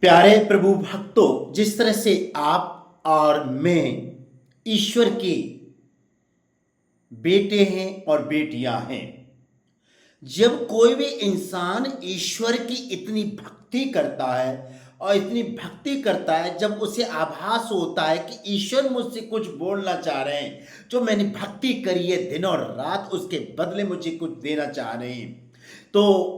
प्यारे प्रभु भक्तों, जिस तरह से आप और मैं ईश्वर के बेटे हैं और बेटियां हैं। जब कोई भी इंसान ईश्वर की इतनी भक्ति करता है और इतनी भक्ति करता है, जब उसे आभास होता है कि ईश्वर मुझसे कुछ बोलना चाह रहे हैं, जो मैंने भक्ति करी है दिन और रात, उसके बदले मुझे कुछ देना चाह रहे हैं, तो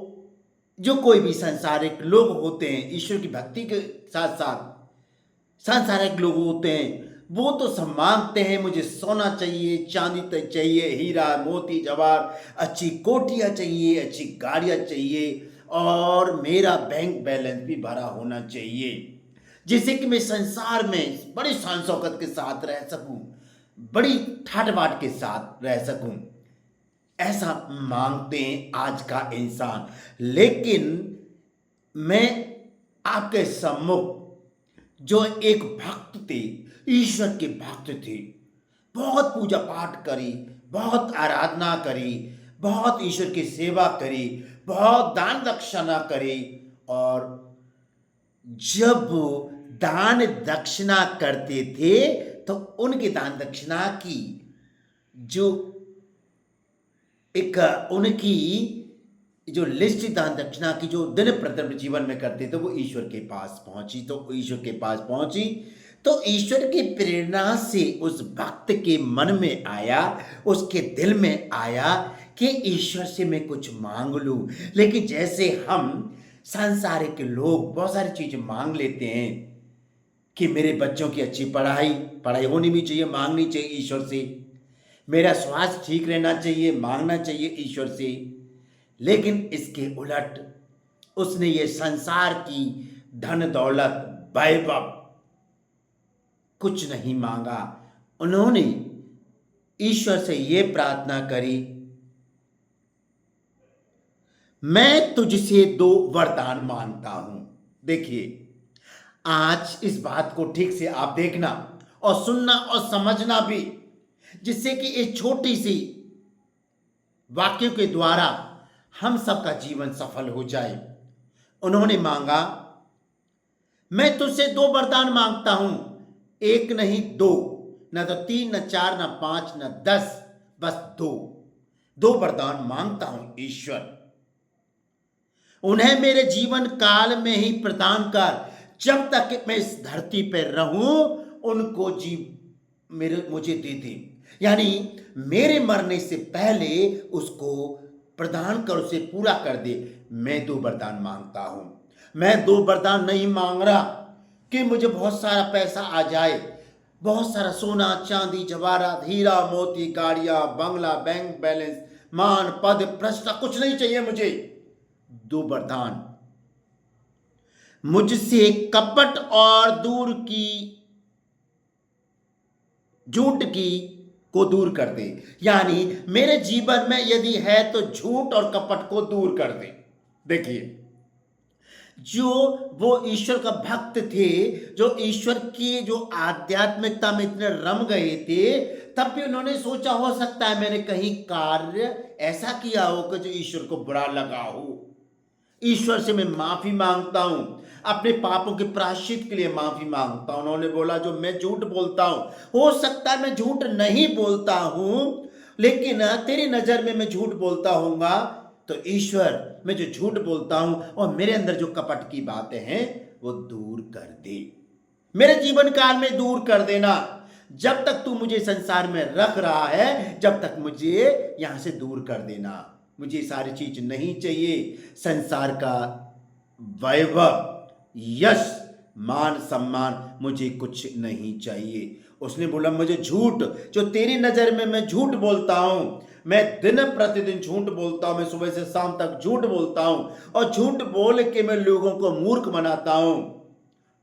जो कोई भी सांसारिक लोग होते हैं ईश्वर की भक्ति के साथ साथ सांसारिक लोग होते हैं, वो तो सब मांगते हैं, मुझे सोना चाहिए, चांदी चाहिए, हीरा मोती जवाहर, अच्छी कोठियाँ चाहिए, अच्छी गाड़ियाँ चाहिए, और मेरा बैंक बैलेंस भी भरा होना चाहिए, जिससे कि मैं संसार में बड़ी शान शौकत के साथ रह सकूं, बड़ी ठाट बाट के साथ रह सकूं। ऐसा मांगते हैं आज का इंसान। लेकिन मैं आपके सम्मुख जो एक भक्त थे, ईश्वर के भक्त थे, बहुत पूजा पाठ करी, बहुत आराधना करी, बहुत ईश्वर की सेवा करी, बहुत दान दक्षिणा करी, और जब दान दक्षिणा करते थे तो उनकी दान दक्षिणा की जो एक उनकी जो लिस्ट दान दक्षिणा की जो दिन प्रतिदिन जीवन में करते थे, वो ईश्वर के पास पहुंची। तो ईश्वर के पास पहुंची तो ईश्वर की प्रेरणा से उस भक्त के मन में आया, उसके दिल में आया कि ईश्वर से मैं कुछ मांग लूं। लेकिन जैसे हम सांसारिक लोग बहुत सारी चीजें मांग लेते हैं कि मेरे बच्चों की अच्छी पढ़ाई पढ़ाई होनी भी चाहिए, मांगनी चाहिए ईश्वर से, मेरा स्वास्थ्य ठीक रहना चाहिए, मांगना चाहिए ईश्वर से। लेकिन इसके उलट उसने ये संसार की धन दौलत वैभव कुछ नहीं मांगा। उन्होंने ईश्वर से ये प्रार्थना करी, मैं तुझसे दो वरदान मांगता हूं। देखिए, आज इस बात को ठीक से आप देखना और सुनना और समझना भी, जिससे कि एक छोटी सी वाक्यों के द्वारा हम सबका जीवन सफल हो जाए। उन्होंने मांगा, मैं तुझसे दो वरदान मांगता हूं, एक नहीं दो, न तो तीन, न चार, न पांच, न 10, बस दो। दो वरदान मांगता हूं ईश्वर, उन्हें मेरे जीवन काल में ही प्रदान कर। जब तक मैं इस धरती पर रहूं, उनको जी मेरे मुझे दे दे, यानी मेरे मरने से पहले उसको प्रदान कर, उसे पूरा कर दे। मैं दो वरदान मांगता हूं। मैं दो वरदान नहीं मांग रहा कि मुझे बहुत सारा पैसा आ जाए, बहुत सारा सोना चांदी जवाहरात हीरा मोती गाड़ियां बंगला बैंक बैलेंस मान पद प्रतिष्ठा कुछ नहीं चाहिए मुझे। दो वरदान, मुझसे कपट और दूर की झूठ की को दूर कर दे, यानी मेरे जीवन में यदि है तो झूठ और कपट को दूर कर दे। देखिए, जो वो ईश्वर का भक्त थे, जो ईश्वर की जो आध्यात्मिकता में इतने रम गए थे, तब भी उन्होंने सोचा हो सकता है मैंने कहीं कार्य ऐसा किया हो कि जो ईश्वर को बुरा लगा हो। ईश्वर से मैं माफी मांगता हूं, अपने पापों के प्रायश्चित के लिए माफी मांगता हूं। उन्होंने बोला, जो मैं झूठ बोलता हूं, हो सकता है मैं झूठ नहीं बोलता हूं, लेकिन तेरी नजर में मैं झूठ बोलता होऊंगा, तो ईश्वर मैं जो झूठ बोलता हूं और मेरे अंदर जो कपट की बातें हैं वो दूर कर दे, मेरे जीवन काल में दूर कर देना। जब तक तू मुझे संसार में रख रहा है, जब तक मुझे यहां से दूर कर देना। मुझे सारी चीज नहीं चाहिए, संसार का वैभव यश मान सम्मान मुझे कुछ नहीं चाहिए। उसने बोला, मुझे झूठ, जो तेरी नजर में मैं झूठ बोलता हूं, मैं दिन प्रतिदिन झूठ बोलता हूं, मैं सुबह से शाम तक झूठ बोलता हूं, और झूठ बोल के मैं लोगों को मूर्ख बनाता हूं,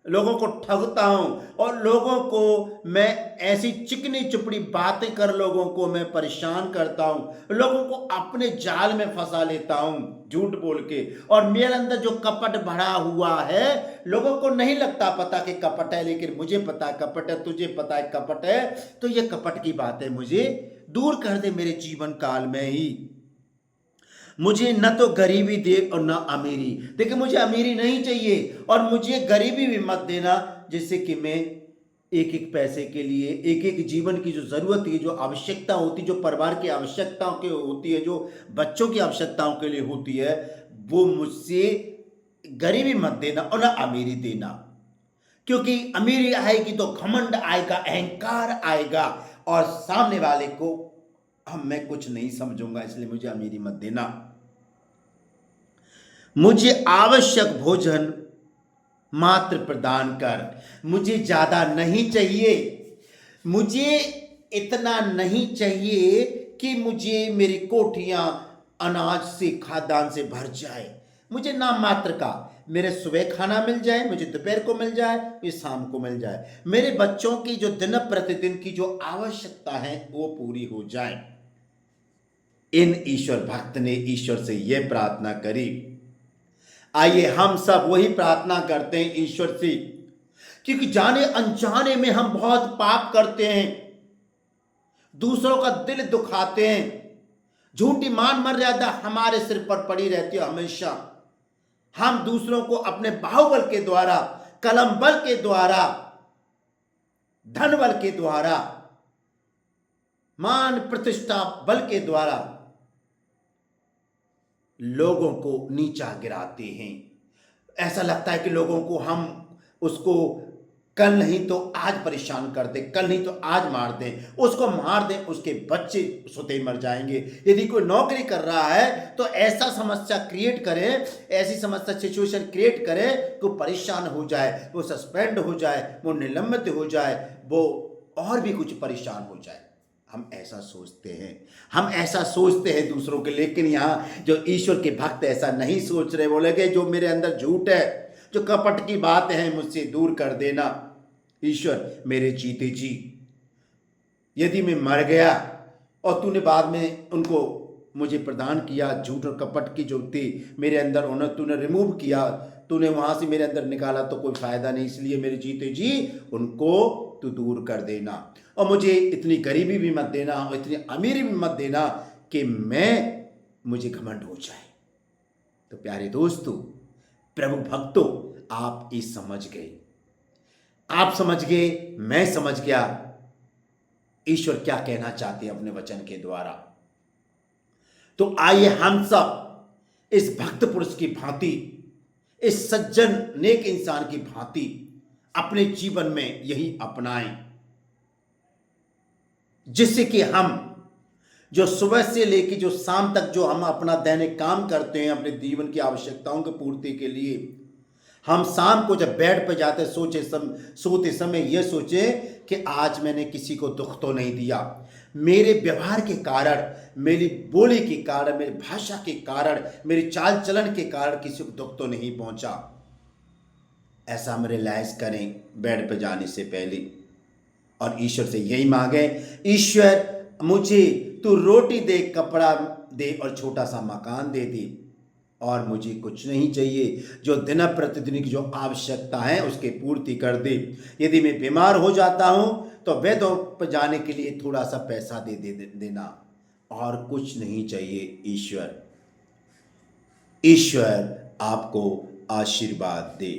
लोगों को ठगता हूं, और लोगों को मैं ऐसी चिकनी चुपड़ी बातें कर लोगों को मैं परेशान करता हूं, लोगों को अपने जाल में फंसा लेता हूं झूठ बोल के। और मेरे अंदर जो कपट भरा हुआ है, लोगों को नहीं लगता पता कि कपट है, लेकिन मुझे पता है कपट है, तुझे पता है कपट है। तो ये कपट की बातें मुझे दूर कर दे मेरे जीवन काल में ही। मुझे न तो गरीबी दे और न अमीरी। देखिए, मुझे अमीरी नहीं चाहिए और मुझे गरीबी भी मत देना, जिससे कि मैं एक एक पैसे के लिए, एक एक जीवन की जो ज़रूरत है, जो आवश्यकता होती, जो परिवार की आवश्यकताओं के होती है, जो बच्चों की आवश्यकताओं के लिए होती है, वो मुझसे गरीबी मत देना और न अमीरी देना। क्योंकि अमीरी आएगी तो घमंड आएगा, अहंकार आएगा और सामने वाले को हम मैं कुछ नहीं समझूंगा, इसलिए मुझे अमीरी मत देना। मुझे आवश्यक भोजन मात्र प्रदान कर। मुझे ज्यादा नहीं चाहिए, मुझे इतना नहीं चाहिए कि मुझे मेरी कोठियां अनाज से, खाद्यान्न से भर जाए। मुझे नाम मात्र का, मेरे सुबह खाना मिल जाए, मुझे दोपहर को मिल जाए, मुझे शाम को मिल जाए। मेरे बच्चों की जो दिन प्रतिदिन की जो आवश्यकता है वो पूरी हो जाए। इन ईश्वर भक्त ने ईश्वर से यह प्रार्थना करी। आइए हम सब वही प्रार्थना करते हैं ईश्वर से, क्योंकि जाने अनजाने में हम बहुत पाप करते हैं, दूसरों का दिल दुखाते हैं, झूठी मान मर्यादा हमारे सिर पर पड़ी रहती है हमेशा। हम दूसरों को अपने बाहुबल के द्वारा, कलम बल के द्वारा, धन बल के द्वारा, मान प्रतिष्ठा बल के द्वारा लोगों को नीचा गिराते हैं। ऐसा लगता है कि लोगों को हम उसको कल नहीं तो आज परेशान कर दें, कल नहीं तो आज मार दें, उसको मार दें, उसके बच्चे सोते मर जाएंगे। यदि कोई नौकरी कर रहा है तो ऐसा समस्या क्रिएट करें, ऐसी समस्या सिचुएशन क्रिएट करें कि परेशान हो जाए, वो सस्पेंड हो जाए, वो निलंबित हो जाए, वो और भी कुछ परेशान हो जाए। हम ऐसा सोचते हैं, हम ऐसा सोचते हैं दूसरों के, लेकिन यहाँ जो ईश्वर के भक्त ऐसा नहीं सोच रहे। बोले कि जो मेरे अंदर झूठ है, जो कपट की बात है, मुझसे दूर कर देना ईश्वर मेरे जीते जी। यदि मैं मर गया और तूने बाद में उनको मुझे प्रदान किया, झूठ और कपट की जो थी मेरे अंदर, उन्हें तूने रिमूव किया, तूने वहां से मेरे अंदर निकाला, तो कोई फायदा नहीं। इसलिए मेरे जीते जी उनको तू दूर कर देना और मुझे इतनी गरीबी भी मत देना और इतनी अमीरी भी मत देना कि मुझे घमंड हो जाए। तो प्यारे दोस्तों, प्रभु भक्तों, आप ये समझ गए, आप समझ गए, मैं समझ गया ईश्वर क्या कहना चाहते हैं अपने वचन के द्वारा। तो आइए हम सब इस भक्त पुरुष की भांति, इस सज्जन नेक इंसान की भांति अपने जीवन में यही अपनाएं, जिससे कि हम जो सुबह से लेकर जो शाम तक जो हम अपना दैनिक काम करते हैं अपने जीवन की आवश्यकताओं की पूर्ति के लिए, हम शाम को जब बेड पर जाते सोते समय यह सोचे कि आज मैंने किसी को दुख तो नहीं दिया, मेरे व्यवहार के कारण, मेरी बोली के कारण, मेरी भाषा के कारण, मेरी चाल चलन के कारण किसी को दुख तो नहीं पहुंचा। ऐसा हम रियलाइज करें बेड पर जाने से पहले और ईश्वर से यही मांगे, ईश्वर मुझे तू रोटी दे, कपड़ा दे और छोटा सा मकान दे दे, और मुझे कुछ नहीं चाहिए, जो दिन प्रतिदिन की जो आवश्यकता है उसकी पूर्ति कर दे। यदि मैं बीमार हो जाता हूँ तो वैद्यों पर जाने के लिए थोड़ा सा पैसा देना, और कुछ नहीं चाहिए। ईश्वर आपको आशीर्वाद दे।